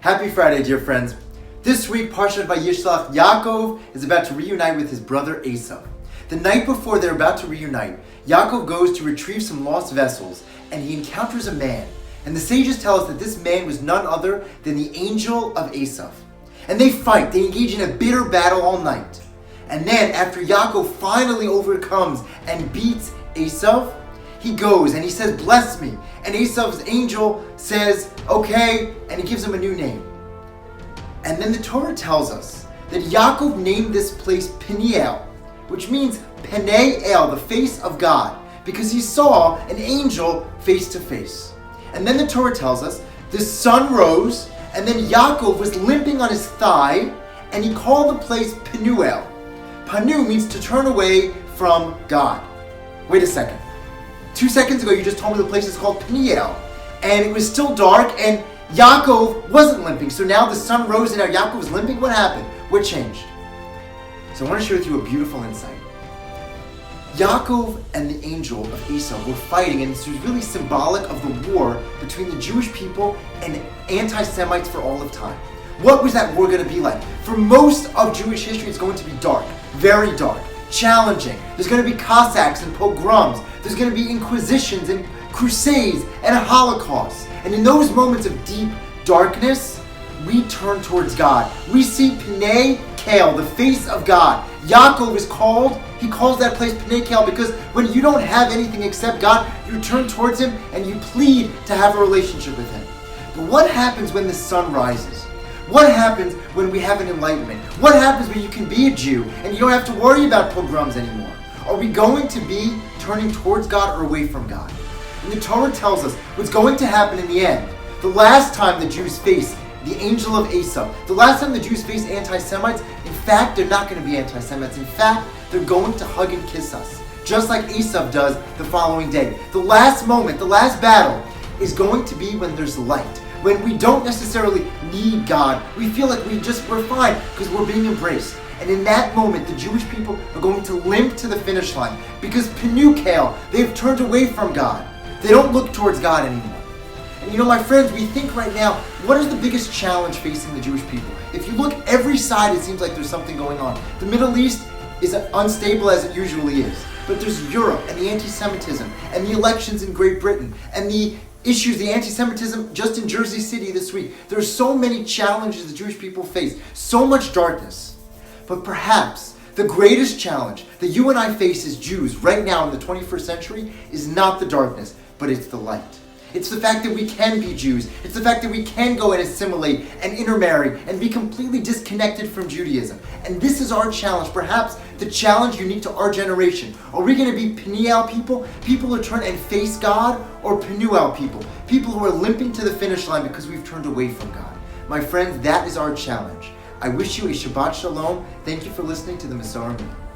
Happy Friday, dear friends. This week, Parshat Vayishlach, Yaakov is about to reunite with his brother Esav. The night before they're about to reunite, Yaakov goes to retrieve some lost vessels, and he encounters a man. And the sages tell us that this man was none other than the angel of Esav. And they fight, they engage in a bitter battle all night. And then, after Yaakov finally overcomes and beats Esav, he goes and he says, "Bless me." And Esav's angel says, "Okay," and he gives him a new name. And then the Torah tells us that Yaakov named this place Peniel, which means Penei El, the face of God, because he saw an angel face to face. And then the Torah tells us the sun rose, and then Yaakov was limping on his thigh, and he called the place Penuel. Panu means to turn away from God. Wait a second. 2 seconds ago, you just told me the place is called Peniel, and it was still dark, and Yaakov wasn't limping. So now the sun rose, and now Yaakov was limping. What happened? What changed? So I want to share with you a beautiful insight. Yaakov and the angel of Esav were fighting, and this was really symbolic of the war between the Jewish people and anti-Semites for all of time. What was that war going to be like? For most of Jewish history, it's going to be dark, very dark, challenging. There's going to be Cossacks and pogroms. There's going to be inquisitions and crusades and a Holocaust. And in those moments of deep darkness, we turn towards God. We see Pnei Kel, the face of God. Yaakov is called, he calls that place Pnei Kel because when you don't have anything except God, you turn towards him and you plead to have a relationship with him. But what happens when the sun rises? What happens when we have an enlightenment? What happens when you can be a Jew and you don't have to worry about pogroms anymore? Are we going to be turning towards God or away from God? And the Torah tells us what's going to happen in the end. The last time the Jews face the angel of Esav, the last time the Jews face anti-Semites, in fact, they're not going to be anti-Semites. In fact, they're going to hug and kiss us, just like Esav does the following day. The last moment, the last battle is going to be when there's light. When we don't necessarily need God, we feel like we're fine because we're being embraced. And in that moment, the Jewish people are going to limp to the finish line because Penukel, they've turned away from God. They don't look towards God anymore. And you know, my friends, we think right now, what is the biggest challenge facing the Jewish people? If you look every side, it seems like there's something going on. The Middle East is unstable as it usually is. But there's Europe and the anti-Semitism and the elections in Great Britain and the issues, the anti-Semitism just in Jersey City this week. There are so many challenges the Jewish people face, so much darkness. But perhaps the greatest challenge that you and I face as Jews right now in the 21st century is not the darkness, but it's the light. It's the fact that we can be Jews. It's the fact that we can go and assimilate and intermarry and be completely disconnected from Judaism. And this is our challenge, perhaps the challenge unique to our generation. Are we going to be Peniel people who turn and face God, or Penuel people who are limping to the finish line because we've turned away from God? My friends, that is our challenge. I wish you a Shabbat Shalom. Thank you for listening to the Masorah Minute.